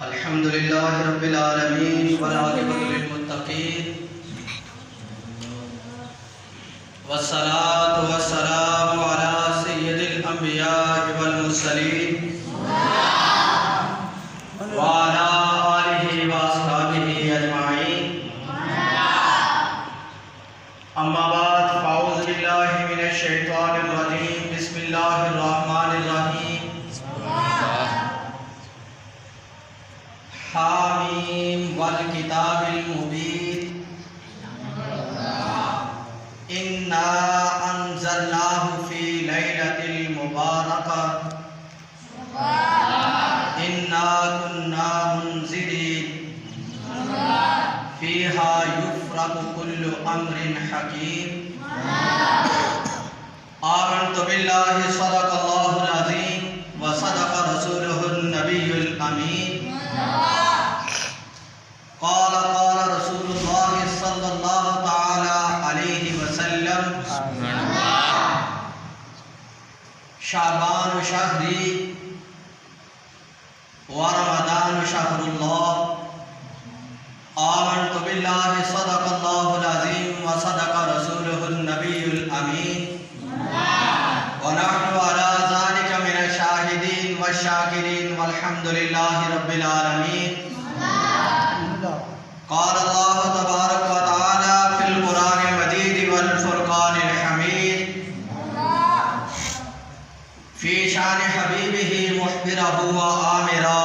الحمد لله رب العالمين والعاقبة للمتقين والصلاة والسلام على سيد الأنبياء والمرسلين وعلى آله وأصحابه أجمعين. أما بعد فأعوذ بالله من الشيطان الرجيم. بسم الله الرحمن الرحيم. حامیم والکتاب المبین انا انزلناہ فی لیلۃ المبارکہ انا کنا منذرین فیہا یفرق کل امر حکیم. آمنت باللہ صدق اللہ العظیم وصدق رسولہ النبی الامین. قال رسول اللہ صلی اللہ تعالی علیہ وسلم شعبان شہری ورمضان شہر اللہ. آمنت باللہ صدق اللہ العظیم وصدق رسولہ النبی الامین ونحن على ذلك من الشاہدین والشاکرین والحمد للہ رب العالمین. قال اللہ تبارک و تعالی فی القرآن المجید والفرقان الحمید فی شان حبیبہ محبرہ و آمرہ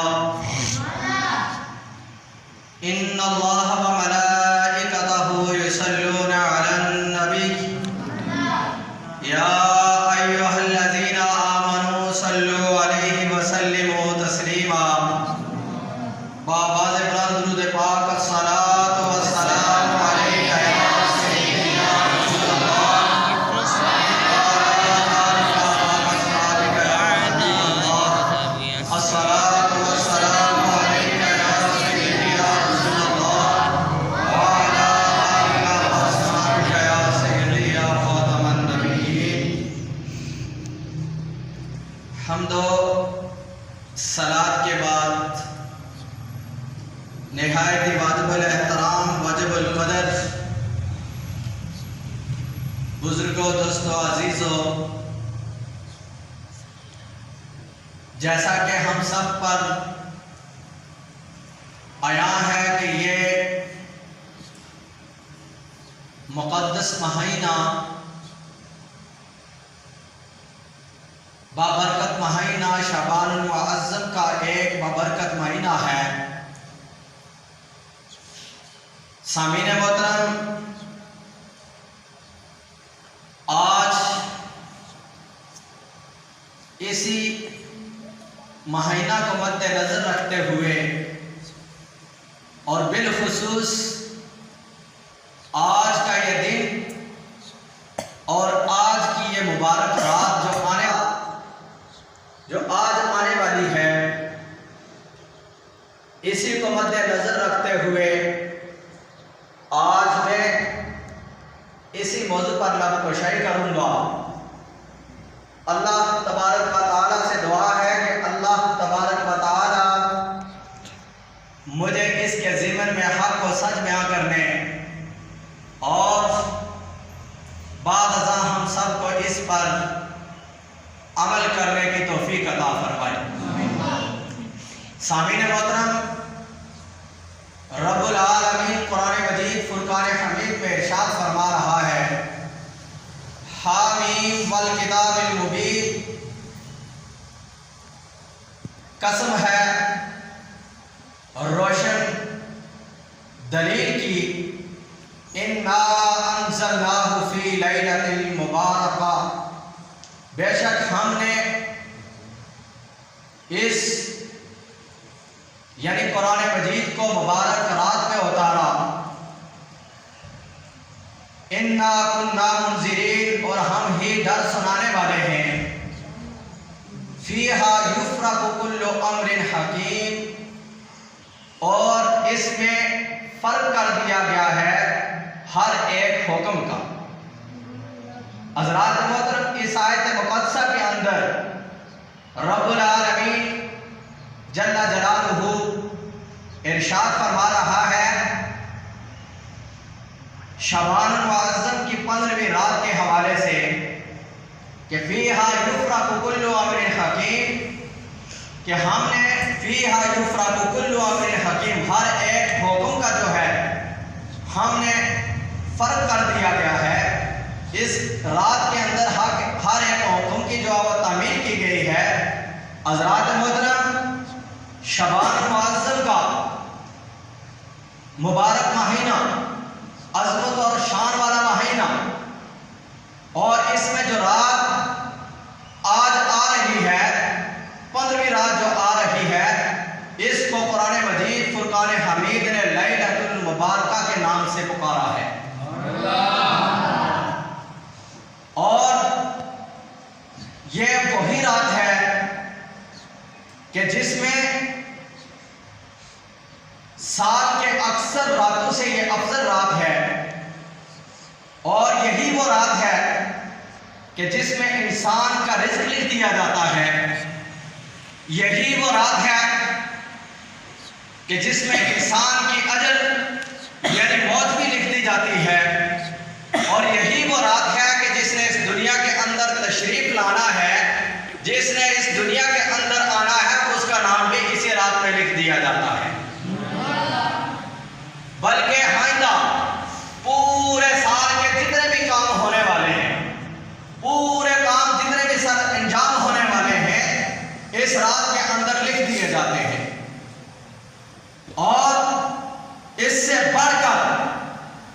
ان اللہ و ملائکتہ یصلون علی النبی یا ایہا الذین آمنوا صلوا علیہ وسلموا تسلیما. بآواز بلند درود پاک الصلاۃ والسلام علیک یا سیدنا رسول اللہ الصلاۃ والسلام علیک یا سیدنا رسول اللہ وعلی آلہ وصحبہ یا سیدی یا خاتم النبیین. حمد و صلاۃ کے بعد نہایت واجب الاحترام واجب القدر بزرگوں دوستوں عزیزوں، جیسا کہ ہم سب پر عیاں ہے کہ یہ مقدس مہینہ بابرکت مہینہ شعبان المعظم کا ایک بابرکت مہینہ ہے. سامعین محترم، آج اسی مہینہ کو مد نظر رکھتے ہوئے اور بالخصوص آج کا یہ دن اور آج کی یہ مبارک رات جو آج آنے والی ہے، اسی کو مد نظر رکھتے ہوئے آج میں اسی موضوع پر لب کشائی کروں گا. اللہ تبارک و تعالیٰ سے دعا ہے کہ اللہ تبارک و تعالیٰ مجھے اس کے ضمن میں حق و سچ بیان کرنے اور بعد ازاں ہم سب کو اس پر عمل کرنے کی توفیق عطا فرمائے. سامعین محترم، رب العالمین قرآن مجید فرقان حمید میں ارشاد فرما رہا ہے حامیم والکتاب المبین. قسم ہے روشن دلیل کی، انا انزلناہ فی لیلۃ المبارکہ، بے شک ہم نے اس یعنی قرآن مجید کو مبارک رات میں اتارا. انا کنا منذرین، اور ہم ہی ڈر سنانے والے ہیں. فیہا یفرق کل امر حکیم، اور اس میں فرق کر دیا گیا ہے ہر ایک حکم کا. حضرات محترم، اس آیت مقدسہ کے اندر رب العالمین جل جلالہ ارشاد فرما رہا ہے شعبان المعظم کی 15ویں رات کے حوالے سے کہ فیہا یفرق کل امر حکیم، کہ ہم نے فیہا یفرق کل امر حکیم، ہر ایک حکم کا جو ہے ہم نے فرق کر دیا گیا ہے۔ اس رات کے اندر ہر ایک حکم کی جو تعمیل کی گئی ہے۔ حضرات محترم، شعبان المعظم کا مبارک مہینہ، عظمت اور شان والا مہینہ، اور اس میں جو رات آج آ رہی ہے، 15ویں رات جو آ رہی ہے، اس کو قرآن مجید فرقان حمید نے لیلۃ المبارکہ کے نام سے پکارا ہے۔ اور یہ وہی رات ہے کہ جس میں سال کے اکثر راتوں سے یہ افضل رات ہے، اور یہی وہ رات ہے کہ جس میں انسان کا رزق لکھ دیا جاتا ہے۔ یہی وہ رات ہے کہ جس میں انسان کی اجل یعنی موت بھی لکھ دی جاتی ہے، اور یہی وہ رات ہے کہ جس نے اس دنیا کے اندر تشریف لانا ہے، جس نے اس دنیا کے اندر آنا ہے، اس کا نام بھی اسی رات میں لکھ دیا جاتا ہے۔ بلکہ آئندہ پورے سال کے جتنے بھی کام ہونے والے ہیں، پورے کام جتنے بھی سر انجام ہونے والے ہیں، اس رات کے اندر لکھ دیے جاتے ہیں۔ اور اس سے بڑھ کر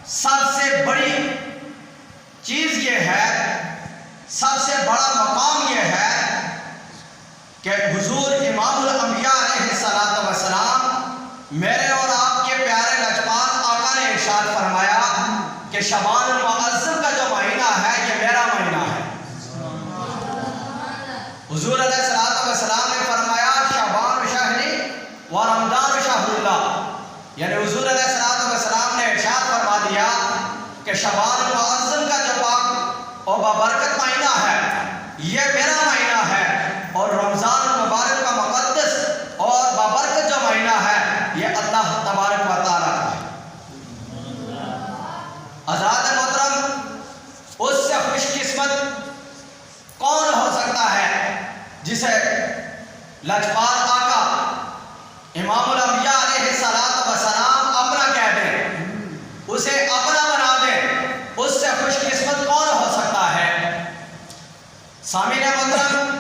سب سے بڑی چیز یہ ہے، سب سے بڑا مقام یہ ہے کہ حضور امام الانبیاء علیہ السلام، میرے اور آپ کے پیارے لجپال آقا نے ارشاد فرمایا کہ شعبان المعظم کا جو مہینہ ہے یہ میرا مہینہ ہے۔ حضور علیہ السلام نے فرمایا شعبان شہری و رمضان شہر اللہ، یعنی حضور علیہ السلام نے ارشاد فرما دیا کہ شعبان المعظم کا جو پاک اور بابرکت مہینہ ہے یہ میرا مہینہ ہے، اور رمضان المبارک کا مقدس اور بابرکت جو مہینہ ہے یہ اللہ تبارک و تعالیٰ کا ہے۔ حضرات محترم، اس سے خوش قسمت کون ہو سکتا ہے جسے لجپال آقا امام الانبیاء علیہ السلام اپنا کہہ دیں، اسے اپنا بنا دیں، اس سے خوش قسمت کون ہو سکتا ہے؟ سامعین محترم،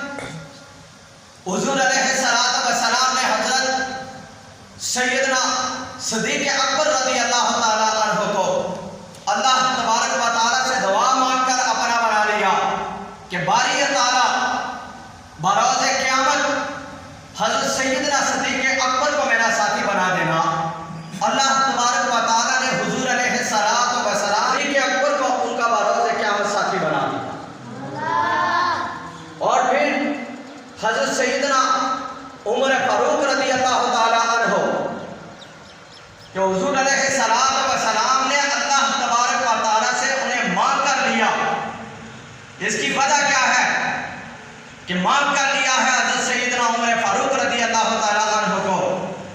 حضور علیہ السلام نے حضرت سیدنا صدیق اکبر رضی اللہ تعالیٰ عنہ کو اللہ تبارک و تعالیٰ سے دعا مانگ کر اپنا بنا لیا کہ باری تعالیٰ بروز قیامت حضرت سیدنا صدیق اکبر کو میرا ساتھی بنا دینا۔ اللہ تبارک و تعالیٰ نے حضور علیہ السلام صدیق اکبر کو ان کا بروز قیامت ساتھی بنا دیا۔ اور پھر حضرت سیدنا عمر فاروق رضی اللہ تعالیٰ عنہ کہ حضور علیہ السلام نے اللہ تبارک و تعالیٰ سے انہیں مانگ کر لیا۔ اس کی وجہ کیا ہے کہ مانگ کر لیا ہے حضرت سیدنا عمر فاروق رضی اللہ تعالیٰ عنہ کو؟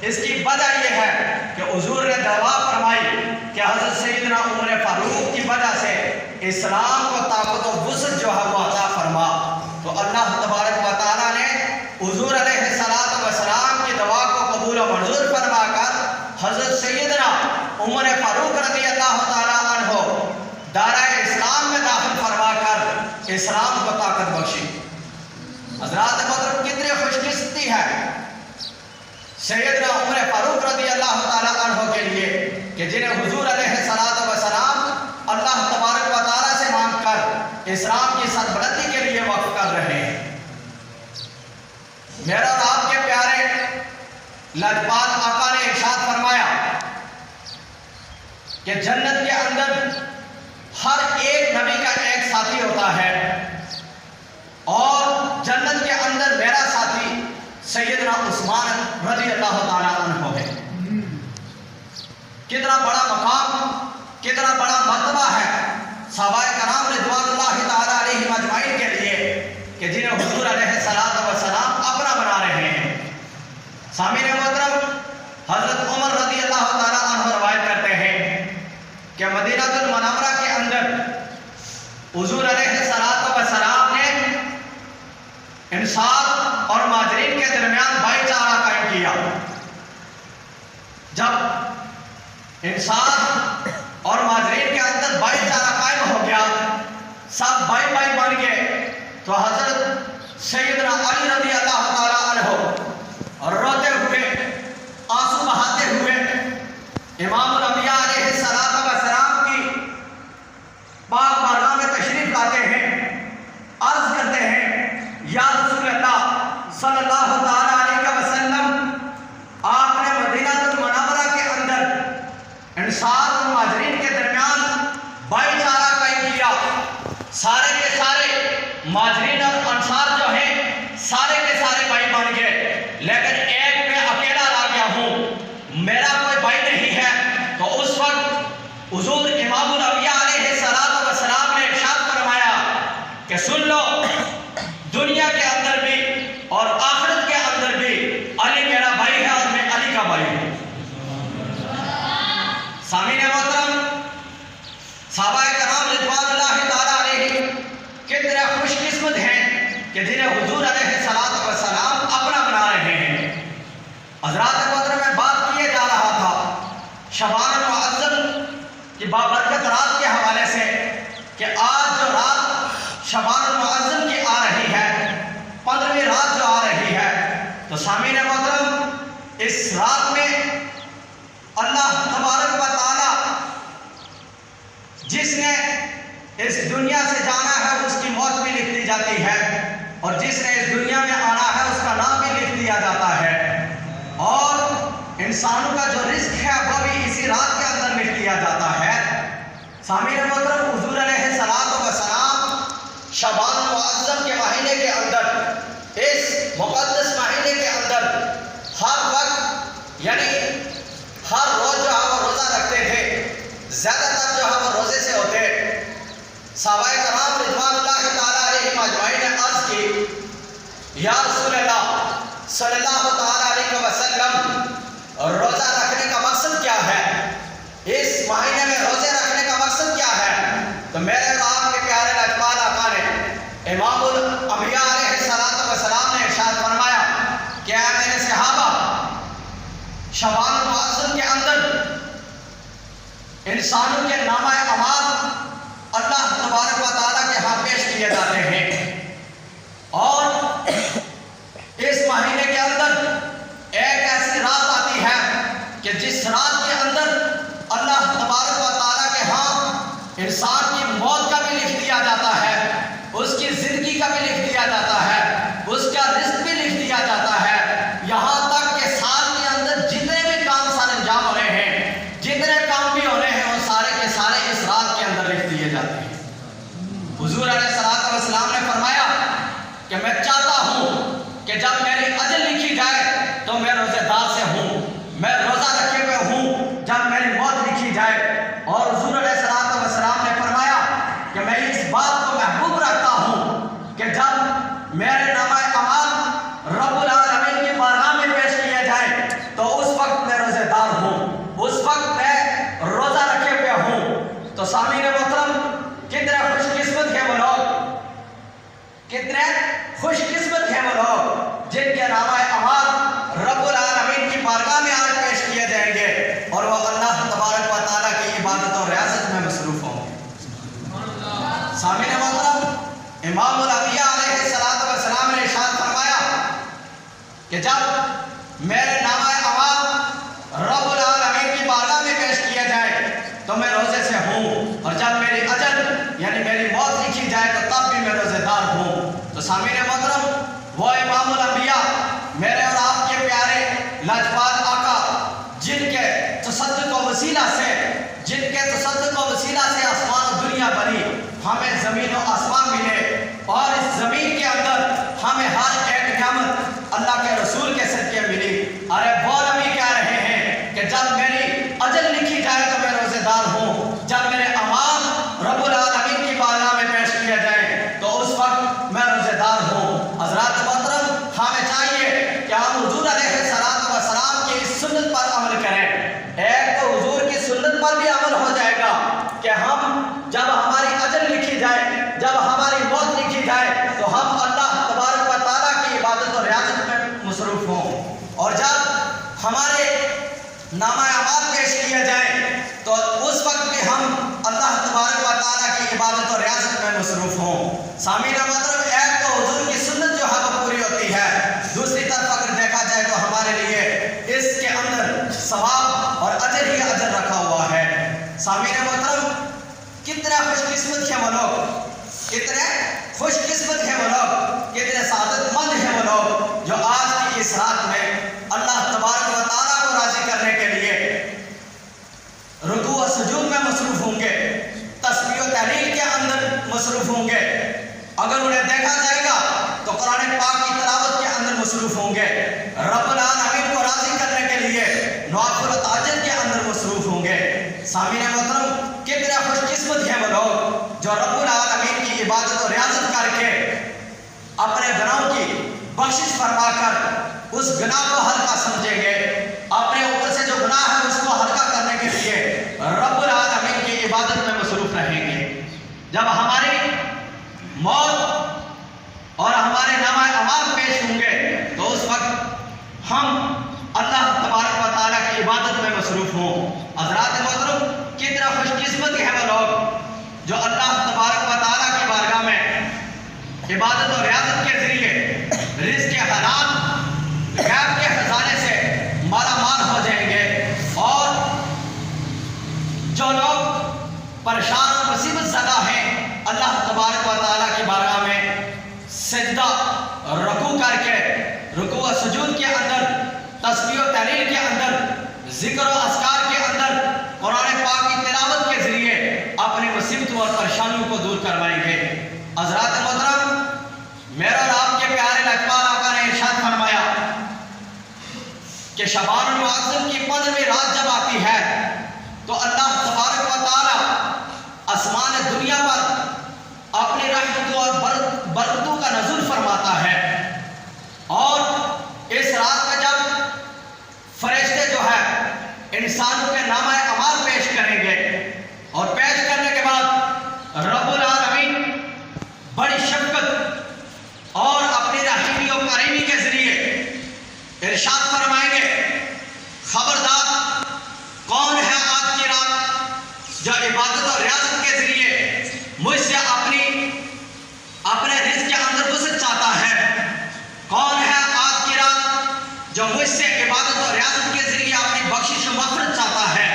اس کی وجہ یہ ہے کہ حضور نے دعا فرمائی کہ حضرت سیدنا عمر فاروق کی وجہ سے اسلام کو طاقت و وسعت جو ہے وہ عطا فرما۔ تو اللہ تبارک و تعالیٰ نے حضور علیہ السلام کی دعا کو قبول و منظور فرما کر حضرت سیدنا عمر فاروق رضی اللہ تعالیٰ عنہ دارہ اسلام میں داخل فرما کر اسلام کو طاقت بخشی۔ حضرات محترم، کتنی خوش قسمتی ہے سیدنا عمر فاروق رضی اللہ تعالیٰ عنہ کے لیے کہ جنہیں حضور علیہ السلام اللہ تبارک و تعالیٰ سے مانگ کر اسلام کی سربلندی کے لیے وقف کر رہے ہیں۔ میرا اور آپ کے پیارے لجپال آقا نے ارشاد فرمایا کہ جنت کے اندر ہر ایک نبی کا ایک ساتھی ہوتا ہے، اور جنت کے اندر میرا ساتھی سیدنا عثمان رضی اللہ تعالیٰ عنہ ہے۔ کتنا بڑا مقام، کتنا بڑا مرتبہ ہے صحابہ کرام رضوان اللہ تعالیٰ علیہم اجمعین کے لیے کہ جنہیں حضور علیہ السلام اپنا بنا رہے ہیں۔ سامعین محترم، حضرت عمر حضور علیہ السلام نے انصار اور مہاجرین کے درمیان بھائی چارہ قائم کیا۔ جب انصار اور مہاجرین کے اندر بھائی چارہ قائم ہو گیا، سب بھائی بھائی بن گئے، تو حضرت سیدنا علی رضی اللہ تعالیٰ عنہ روتے ہوئے، آنسو بہاتے ہوئے امام الانبیاء علیہ السلام کی پاک بارگاہ میں تشریف لاتے ہیں، عرض کرتے ہیں یا رسول اللہ صلی اللہ تعالیٰ علیہ وسلم، آپ نے مدینہ المنورہ کے اندر انصار اور مہاجرین کے درمیان بھائی چارہ قائم کیا، سارے کے سارے مہاجرین اور انصار جو ہیں سارے کے سارے بھائی بن گئے، لیکن ایک میں اکیلا رہ گیا ہوں، میرا کوئی بھائی نہیں ہے۔ تو اس وقت حضور امام الانبیاء علیہ السلام نے ارشاد فرمایا کہ سن لو، دنیا کے اندر بھی اور آخرت کے اندر بھی علی میرا بھائی ہے اور میں علی کا بھائی ہوں۔ سامعین محترم، صحابہ کرام رضوان اللہ تعالیٰ علیہ کتنے خوش قسمت ہیں کہ جنہیں حضور علیہ السلام اپنا بنا رہے ہیں۔ حضرات محترم، میں بات کیے جا رہا تھا شعبان المعظم کی بابرکت رات کے حوالے سے کہ آج جو رات شعبان المعظم کی آ رہی ہے، 15ویں رات جو آ رہی ہے، تو سامعین محترم، اس رات میں اللہ تبارک و تعالی جس نے اس دنیا سے جانا ہے اس کی موت بھی لکھ دی جاتی ہے، اور جس نے اس دنیا میں آنا ہے اس کا نام بھی لکھ دیا جاتا ہے، اور انسانوں کا جو رزق ہے وہ بھی اسی رات کے اندر لکھ دیا جاتا ہے۔ سامعین محترم، حضور علیہ السلام شعبان المعظم کے مہینے کے اندر، اس مقدس مہینے کے اندر ہر وقت یعنی ہر روز جو ہے وہ روزہ رکھتے تھے، زیادہ تر جو ہے وہ روزے سے ہوتے۔ صحابہ کرام رضوان اللہ تعالیٰ علیہم اجمعین نے عرض کی یا رسول اللہ صلی اللہ تعالیٰ علیہ وسلم، روزہ رکھنے کا مقصد کیا ہے؟ اس مہینے میں روزے رکھنے کا مقصد کیا ہے؟ تو میرے اور آپ کے پیارے لاجپال آقا نے امام الانبیاء علیہ السلام نے ارشاد فرمایا کہ اے میرے صحابہ، شعبان المعظم کے اندر انسانوں کے نامہ اعمال اللہ تبارک و تعالیٰ کے ہاں پیش کیے جاتے ہیں، اور اس مہینے کے اندر ایک ایسی رات آتی ہے کہ جس رات کے اندر اللہ تبارک و تعالیٰ کے ہاں انسان کی موت کا بھی لکھ دیا جاتا ہے، اس کی زندگی کا بھی لکھ دیا جاتا ہے، اس کا رزق بھی لکھ دیا جاتا ہے، یہاں تک کہ سال کے اندر جتنے بھی کام سر انجام ہو رہے ہیں، جتنے کام بھی ہو رہے ہیں، وہ سارے کے سارے اس رات کے اندر لکھ دیے جاتے ہیں۔ حضور علیہ السلام نے فرمایا کہ میں چاہتا ہوں کہ جب میری اجل لکھی جائے تو میں روزے دار سے ہوں، میں روزہ رکھے ہوئے ہوں جب میری موت لکھی جائے۔ اور حضور علیہ السلام نے فرمایا کہ میں اس بات کو محبوب رکھتا ہوں کہ جب میرے نامہ اعمال رب العالمین کی بارگاہ میں پیش کیے جائیں تو اس وقت میں روزے دار ہوں، اس وقت میں روزہ رکھے ہوئے ہوں۔ تو سامعین محترم، کتنے خوش قسمت ہیں وہ لوگ، کتنے خوش قسمت ہیں وہ لوگ جن کے نامہ اعمال رب العالمین کی بارگاہ میں آج پیش کیے جائیں گے اور وہ اللہ تبارک و تعالیٰ کی عبادت اور ریاضت میں مصروف ہوں گے۔ سامعین محترم، امام الانبیاء علیہ السلام نے ارشاد فرمایا کہ جب میرے نامہ اعمال رب العالمین کی بارگاہ میں پیش کیے جائیں تو میں روزے سے ہوں، اور جب میری اجل یعنی میری موت لکھی جائے تو تب بھی میں روزے دار ہوں۔ تو سامعین محترم، وہ امام الانبیاء میرے اور آپ کے پیارے لاجپال آقا جن کے تصدق و وسیلہ سے آسمان و دنیا بنی، ہمیں زمین و آسمان ملے، اور اس زمین کے اندر ہمیں ہر ایک نعمت اللہ کے رسول کے صدقے ملی۔ ارے وہ نبی کہہ رہے ہیں کہ جب میری اجل لکھی جائے تو میں روزے دار ہوں، جب میرے اعمال رب العالمین کی بارگاہ میں پیش کیا جائے تو اس وقت میں روزے دار ہوں۔ حضرات محترم، ہمیں چاہیے کہ ہم حضور علیہ السلام کی اس سنت پر عمل کریں۔ ایک تو حضور کی سنت پر بھی عمل ہو جائے گا کہ ہم جب ہماری اجل لکھی جائے عبادت اور ریاضت میں مصروف ہوں، اور جب ہمارے نامہ اعمال پیش کیا جائے تو اس وقت بھی ہم اللہ تبارک و تعالیٰ کی عبادت اور ریاضت میں مصروف ہوں۔ سامعین محترم، ایک تو حضور کی سنت جو ہے وہ پوری ہوتی ہے، دوسری طرف اگر دیکھا جائے تو ہمارے لیے اس کے اندر ثواب اور اجر ہی اجر رکھا ہوا ہے۔ سامعین محترم، کتنے خوش قسمت ہیں وہ لوگ، کتنے خوش قسمت ہیں وہ لوگ، کتنے سعادت مند ہیں وہ لوگ جو آج کی اس رات میں اللہ تبارک و تعالیٰ کو راضی کرنے کے لیے رکوع و سجود میں مصروف ہوں گے، تسبیح و تحلیل کے اندر مصروف ہوں گے۔ اگر انہیں دیکھا جائے گا تو قرآن پاک کی تلاوت کے اندر مصروف ہوں گے، رب العالمین کو راضی کرنے کے لیے نوافل و تہجد کے اندر مصروف ہوں گے۔ سامعین محترم، کتنے خوش قسمت ہیں وہ لوگ جو رب العالمین کی عبادت اور ریاضت کر کے اپنے گناہوں کی بخشش فرما کر اس گناہ کو ہلکا سمجھیں گے، اپنے اوپر سے جو گناہ ہے اس کو ہلکا کرنے کے لیے رب العالمین کی عبادت میں مصروف رہیں گے۔ جب ہماری موت اور ہمارے نامہ اعمال پیش ہوں گے تو اس وقت ہم اللہ تبارک و تعالیٰ کی عبادت میں مصروف ہوں۔ حضرات محترم، کتنا خوش قسمت ہیں وہ لوگ جو اللہ تبارک و تعالیٰ کی بارگاہ میں عبادت اور ریاضت کے ذریعے رزق حلال غیب کے خزانے سے مالا مال ہو جائیں گے، اور جو لوگ پریشان اور مصیبت زدہ ہیں اللہ تبارک و تعالیٰ کی بارگاہ میں سجدہ رکوع کر کے رکوع و سجود کے اندر، تسبیح و تحلیل کے اندر، ذکر و اذکار کے اندر قرآن پاک کی تلاوت کے ذریعے اپنی مصیبتوں اور پریشانیوں کو دور کروائیں گے۔ حضرات محترم، میرے اور آپ کے پیارے لقمان آقا نے ارشاد فرمایا کہ شعبان المعظم کی 15ویں رات جب آتی ہے تو اللہ تبارک و تعالی آسمان دنیا پر اپنی رحمتوں اور برکتوں کا نزول فرماتا ہے، اور اس رات میں جب فرشتے جو ہے انسانوں کے نامہ اعمال پیش کریں گے، اور پیش کرنے کے بعد رب العالمین بڑی شفقت اور اپنی رحیمی و کریمی کے ذریعے ارشاد فرمائیں گے، خبردار کون ہے آج کی رات جو عبادت اور ریاضت کے ذریعے مجھ سے اپنے رزق کے اندر وسعت چاہتا ہے؟ کون ہے آج کی رات جو مجھ سے عبادت اور ریاضت کے ذریعے اپنی بخشش و مغفرت چاہتا ہے؟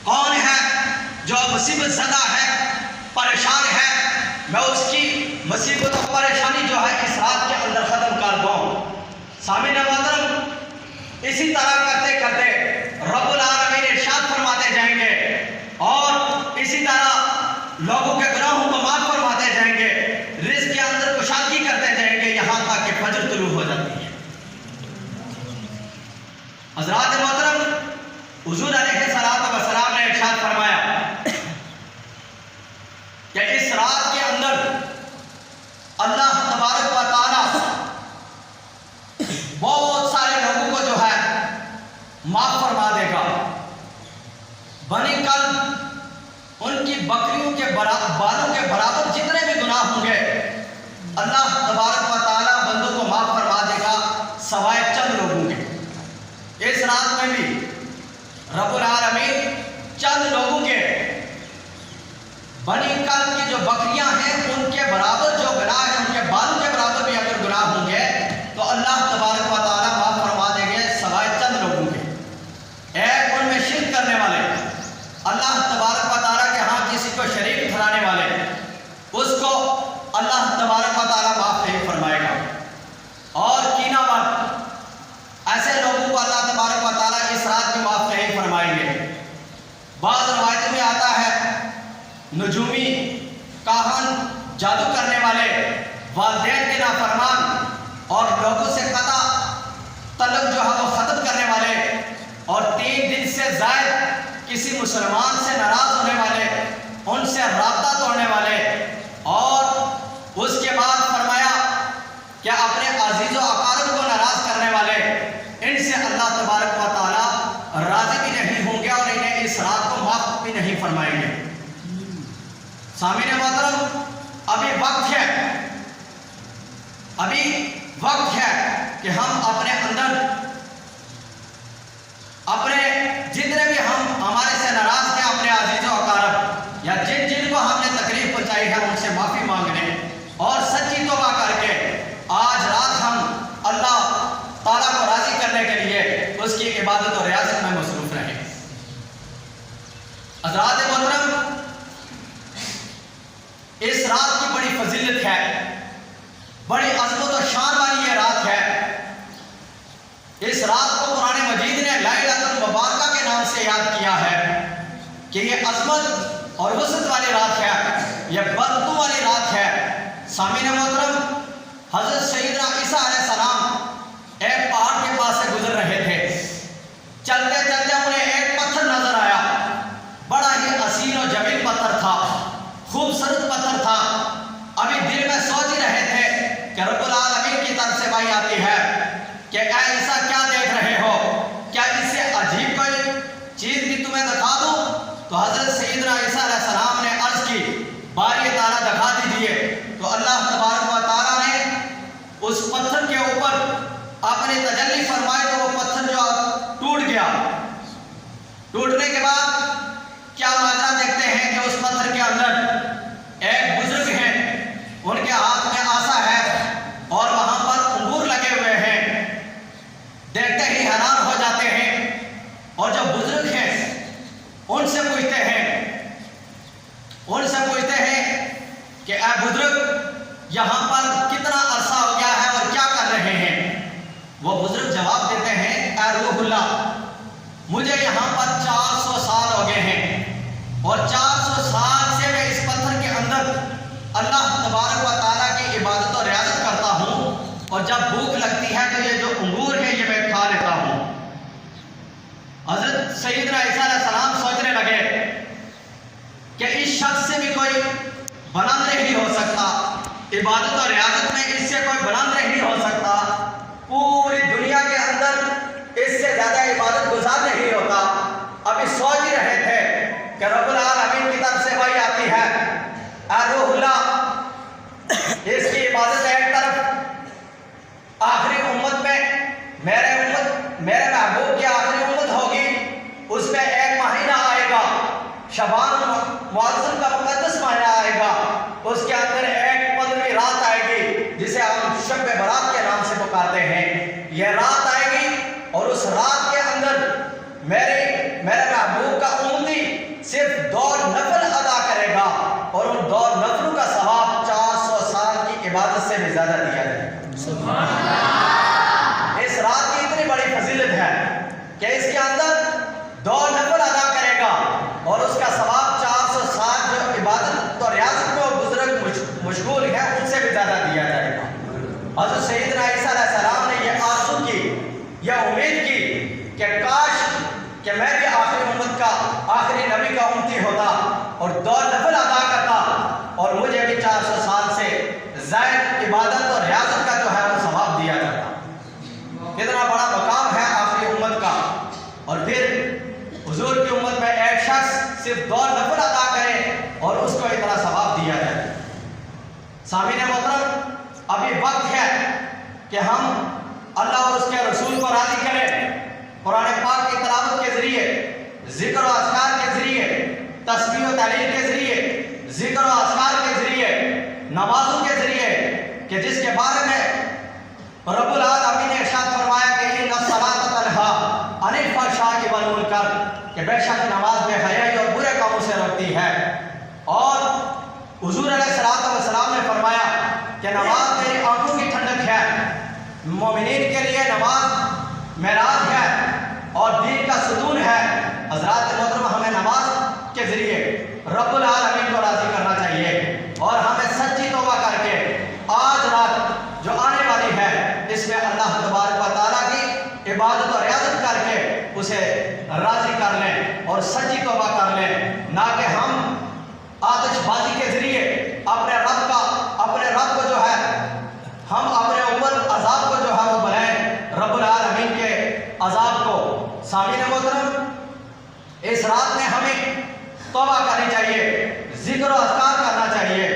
کون ہے جو مصیبت زدہ ہے، پریشان ہے، میں اس کی مصیبت و پریشانی جو ہے اس رات کے اندر ختم کر دوں؟ سامعین محترم، اسی طرح کرتے کرتے رب العالمین ارشاد فرماتے جائیں گے، اور اسی طرح لوگوں کے گناہوں کو معاف فرماتے جائیں گے، رزق کے اندر کشادگی کرتے جائیں گے، یہاں تک کہ فجر طلوع ہو جاتی ہے۔ حضرات محترم، حضور علیہ السلام نے ارشاد فرمایا کہ اس رات کے اندر اللہ تبارک و تعالی بہت سارے لوگوں کو جو ہے معاف فرما دے گا۔ بنی کل ان کی بکریوں کے بالوں کے برابر جتنے بھی گناہ ہوں گے اللہ تبارک و تعالی بندوں کو معاف فرما دے گا، سوائے چند لوگوں کے۔ اس رات میں بھی رب العالمین چند لوگوں کے بنی کل کی جو بکریاں ہیں ان کے برابر جو گناہ ہیں، ان کے بالوں کے برابر بھی اگر گناہ ہوں گے تو اللہ تبارک و تعالی معاف فرما دیں گے، سوائے چند لوگوں کے۔ ایک ان میں شرک کرنے والے، اللہ تبارک و تعالی کے ہاں کسی کو شریک ٹھہرانے والے، اس کو اللہ تبارک و تعالی معاف نہیں فرمائے گا۔ اور کینہ ور، ایسے لوگوں کو اللہ تبارک و تعالی اس رات میں معاف نہیں فرمائیں گے۔ بعض روایتوں میں آتا ہے نجومی، کاہن، جادو کرنے والے، والدین کے نافرمان اور لوگوں سے قطع تعلق جو ہے وہ ختم کرنے والے، اور 3 دن سے زائد کسی مسلمان سے ناراض ہونے والے، ان سے رابطہ توڑنے والے، اور اس کے بعد فرمایا کہ اپنے عزیز و اقارب کو ناراض کرنے والے، ان سے اللہ تبارک و تعالی راضی بھی نہیں ہوں گے اور انہیں اس رات کو معاف بھی نہیں فرمائیں گے۔ سامعین محترم، ابھی وقت ہے، ابھی وقت ہے کہ ہم اپنے اندر اپنے جتنے بھی ہم ہمارے سے ناراض ہیں اپنے عزیزوں و اقارب یا جن کو ہم نے تکلیف پہنچائی ہے ان سے معافی مانگنے اور سچی توبہ کر کے آج رات ہم اللہ تعالیٰ کو راضی کرنے کے لیے اس کی عبادت اور ریاضت میں مصروف رہیں۔ حضرات محترم، اس رات کی بڑی فضیلت ہے، بڑی عظمت و شان والی یہ رات ہے۔ اس رات کو قرآن مجید نے لیلۃ المبارکہ کے نام سے یاد کیا ہے کہ یہ عظمت اور وسعت والی رات ہے، یہ برکتوں والی رات ہے۔ سامعین محترم، حضرت سیدنا عیسیٰ علیہ السلام ایک پہاڑ کے پاس سے گزر رہے تھے۔ چلتے چلتے انہیں ایک پتھر نظر آیا، بڑا ہی حسین و جمیل پتھر تھا، خوبصورت پتھر تھا۔ ابھی دل میں سوچ ہی رہے تھے کہ رب العالمین کی طرف سے وحی آتی ہے کہ اے عیسیٰ کیا دیکھ رہے ہو، کیا اس سے عجیب کوئی چیز بھی تمہیں دکھا دوں؟ تو حضرت سیدنا عیسیٰ علیہ السلام نے عرض کی باری تعالیٰ دکھا دیجئے۔ تو اللہ تبارک و تعالیٰ نے اس پتھر کے اوپر اپنی تجلی فرمائی تو وہ پتھر جو ٹوٹ گیا۔ ٹوٹنے کے بعد کیا ماجرا دیکھتے ہیں کہ اس پتھر کے اندر ایک بزرگ ہیں، ان کے ہاتھ میں عصا ہے اور وہاں پر انگور لگے ہوئے ہیں۔ دیکھتے ہی حیران ہو جاتے ہیں اور جو بزرگ ہیں ان سے پوچھتے ہیں کہ اے بزرگ یہاں پر کتنا عرصہ ہو گیا ہے اور کیا کر رہے ہیں؟ وہ بزرگ جواب دیتے ہیں اے روح اللہ، مجھے یہاں پر 400 سال ہو گئے ہیں اور 400 سال سے میں اس پتھر کے اندر اللہ تبارک و تعالیٰ کی عبادت اور ریاضت کرتا ہوں، اور جب بھوک لگتی ہے تو یہ جو انگور ہے یہ میں کھا لیتا ہوں۔ حضرت سیدنا عیسیٰ علیہ السلام سوچنے لگے کہ اس شخص سے بھی کوئی بلند نہیں ہو سکتا، عبادت اور ریاضت میں اس سے کوئی بلند نہیں ہو سکتا، پوری دنیا کے اندر اس سے زیادہ عبادت گزار نہیں ہوتا۔ ابھی سوچ ہی رہے تھے کہ رب العالمین کی طرف سے وحی آتی ہے اے روح اللہ، اس کی عبادت ایک طرف آخری امت میں میرے محبوب کی آخری امت ہوگی، اس میں ایک مہینہ آئے گا، شعبان معظم کا مقدس مہینہ آئے گا، اس کے اندر ایک 15ویں رات آئے گی جسے ہم شب برات کے نام سے پکارتے ہیں۔ یہ رات آئے گی اور اس رات کے اندر میرے محبوب کا امتی صرف 2 نفل ادا کرے گا اور ان 2 نفلوں کا ثواب 400 سال کی عبادت سے بھی زیادہ دیا جائے گا۔ سبحان اللہ۔ اس رات کی اتنی بڑی فضیلت ہے کہ اس کے اندر 2 نفل ادا کرے گا اور اس کا ثواب 400 سال جو عبادت اور ریاضت میں وہ بزرگ مشغول ہیں ان سے بھی زیادہ دیا جائے گا۔ حضرت سیدنا عیسیٰ علیہ السلام نے یہ آرزو کی، یہ امید کی کہ کاش کہ میں بھی آخری امت کا آخری نبی کا امتی ہوتا اور 2 نفل ادا کرتا اور مجھے بھی 400 سال سے زائد عبادت اور ریاضت کا جو ہے وہ ثواب دیا جاتا۔ کتنا بڑا مقام ہے آخری امت کا، اور پھر حضور کی امت میں ایک شخص صرف 2 نفل ادا کرے اور اس کو اتنا ثواب دیا جائے۔ سامعین محترم، ابھی وقت ہے کہ ہم اللہ اور اس کے رسول کو راضی کریں، قرآن پاک کی تلاوت کے ذریعے، ذکر و اذکار کے ذریعے، تسبیح و تحلیل کے ذریعے، ذکر و اذکار کے ذریعے، نمازوں کے ذریعے، کہ جس کے بارے میں رب العالمین نے ارشاد فرمایا کہ ان الصلاۃ تنہی عن الفحشاء والمنکر، کہ بے شک نماز بے حیائی اور برے کاموں سے روکتی ہے۔ اور حضور علیہ السلام نے فرمایا کہ نماز میری آنکھوں کی ٹھنڈک ہے، مومنین کے لیے نماز معراج ہے اور دین کا ستون ہے۔ حضرات محترم، ہمیں نماز کے ذریعے رب العالمین کو راضی کرنا چاہیے اور ہمیں سچی توبہ کر کے آج رات جو آنے والی ہے اس میں اللہ تبارک و تعالیٰ کی عبادت اور ریاضت کر کے اسے راضی کر لیں اور سچی توبہ کر لیں، نہ کہ ہم آتش بازی کے ذریعے اپنے رب کو جو ہے ہم اپنے اوپر عذاب کو جو ہے وہ بنائیں، رب العالمین کے عذاب کو۔ سامعین محترم، اس رات میں ہمیں توبہ کرنی چاہیے، ذکر و اذکار کرنا چاہیے۔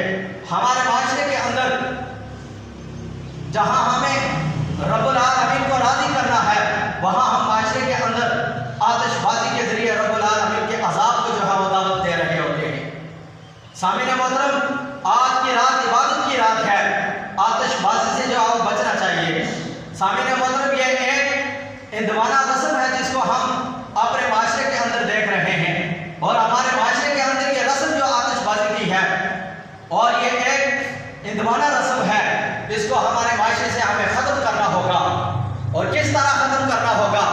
ہمارے معاشرے کے اندر جہاں ہمیں رب العالمین کو راضی کرنا ہے وہاں ہم معاشرے کے اندر آتش بازی کے ذریعے رب العالمین کے عذاب کو جو ہے وہ دعوت دے رہے ہوتے ہیں۔ سامعین محترم، آج کی رات عبادت کی رات ہے، آتش بازی سے جو ہے وہ بچنا چاہیے۔ سامعین محترم، یہ ایک ہندوانہ رسم ہے جس کو ہم اپنے معاشرے کے اندر دیکھ رہے ہیں، اور ہمارے معاشرے کے اندر یہ رسم جو آتش بازی کی ہے، اور یہ ایک ہندوانہ رسم ہے، اس کو ہمارے معاشرے سے ہمیں ختم کرنا ہوگا۔ اور کس طرح ختم کرنا ہوگا؟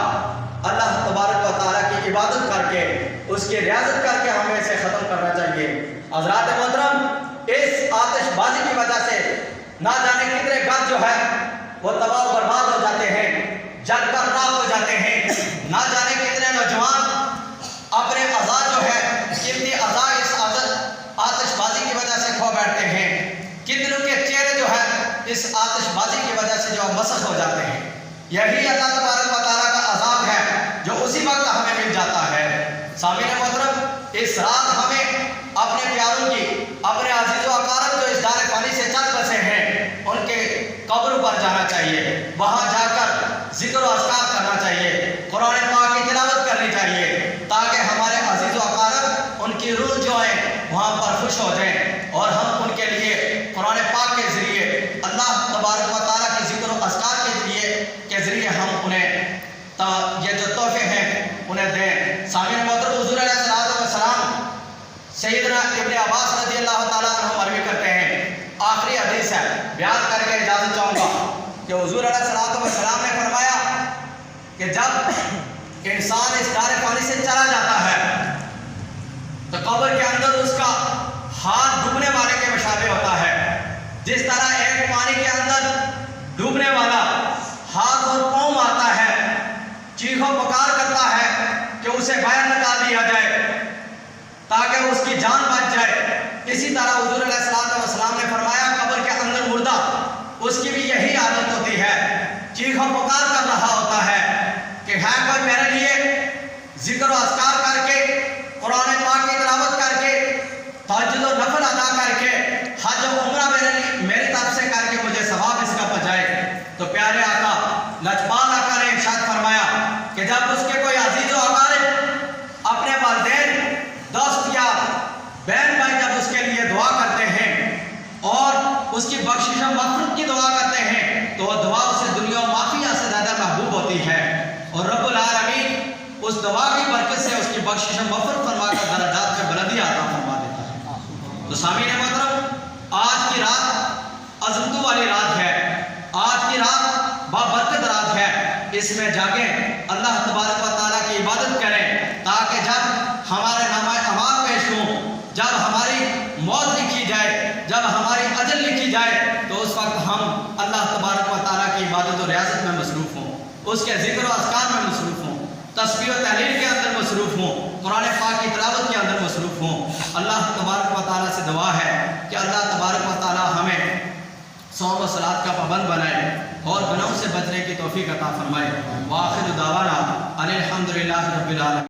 اللہ تبارک و تعالیٰ کی عبادت کر کے، اس کی ریاضت کر کے ہمیں اسے ختم کرنا چاہیے۔ حضرات محترم، اس آتش بازی کی وجہ سے نہ جانے کتنے گھر جو ہے وہ تباہ و برباد ہو جاتے ہیں، جل کر راکھ ہو جاتے ہیں، نہ جانے کتنے نوجوان اپنے اعضاء جو ہے قیمتی اعضاء اس آتش بازی کی وجہ سے کھو بیٹھتے ہیں، کتنوں کے چہرے جو ہے اس آتش بازی کی وجہ سے جو مسخ ہو جاتے ہیں۔ یہی اللہ تبارک و تعالیٰ کا عذاب ہے جو اسی وقت ہمیں مل جاتا ہے۔ سامعین محترم، اس رات ہمیں اپنے پیاروں کی، اپنے عزیز و اقارب جو اس دار فانی سے چل بسے ہیں، ان کے قبر پر جانا چاہیے، وہاں جا کر ذکر و اذکار کرنا چاہیے، قرآن پاک کی تلاوت کرنی چاہیے، تاکہ ہمارے عزیز و اقارب ان کی روح جو ہے وہاں پر خوش ہو جائیں، اور ہم ان کے لیے قرآن پاک کے ذریعے، اللہ تبارک و تعالیٰ کے ذکر و اذکار کے ذریعے ہم انہیں یہ جو تحفے ہیں انہیں دیں۔ سامعین محترم، حضور علیہ السلام سیدنا ابن عباس رضی اللہ تعالیٰ عنہ مروی کرتے ہیں، آخری حدیث ہے، بیان کر کے اجازت چاہوں گا کہ حضور علیہ السلام نے فرمایا کہ جب انسان اس دار فانی سے چلا جاتا ہے تو قبر کے اندر اس کا ہاتھ ڈوبنے والے کے مشابہ ہوتا ہے، جس طرح ایک پانی کے اندر ڈوبنے والا ہاتھ اور پاؤں مارتا ہے، چیخ و پکار کرتا ہے کہ اسے باہر نکال دیا جائے تاکہ اس کی جان بچ جائے، اسی طرح حضور علیہ السلام نے فرمایا قبر کے اندر مردہ اس کی بھی یہی عادت ہوتی ہے، چیخ و پکار کر رہا ہوتا ہے کہ ہے کوئی میرے لیے ذکر و اذکار کر کے، قرآن پاک کی تلاوت کر کے، تہجد و نفل ادا کر کے، حج و عمرہ میری طرف سے کر کے مجھے ثواب اس کا پہنچائے۔ تو پیارے آقا، لجپال آقا نے ارشاد فرمایا کہ جب اس کے کوئی عزیز و اقارب اپنے والدین، دوست یا بہن بھائی جب اس کے لیے دعا کرتے ہیں اور اس کی بخشش و مغفرت کی دعا کرتے ہیں تو وہ دعا اسے دنیا و مافیہ سے زیادہ محبوب ہوتی ہے، اور رب العالمین اس دعا کی برکت سے اس کی بخشش و مغفرت فرما کر درجات میں بلندی عطا فرما دیتا ہے۔ تو سامعین محترم، آج کی رات عظمتوں والی رات ہے، آج کی رات بابرکت رات ہے، اس میں جاگیں، اللہ تبارک و تعالیٰ کی عبادت کریں، تاکہ جب ہمارے نامہ اعمال پیش ہوں، جب ہماری موت لکھی جائے، جب ہماری اجل لکھی جائے، تو اس وقت ہم اللہ تبارک و تعالیٰ کی عبادت و ریاضت میں مصروف ہوں، اس کے ذکر و اذکار میں مصروف ہوں، تسبیح و تحلیل کے اندر مصروف ہوں، قرآن پاک کی تلاوت کے اندر مصروف ہوں۔ اللہ تبارک و تعالیٰ سے دعا ہے کہ اللہ تبارک و تعالیٰ ہمیں صوم و صلات کا پابند بنائے اور گناہوں سے بچنے کی توفیق عطا فرمائے۔ وآخر دعوانا ان الحمدللہ رب العالمین۔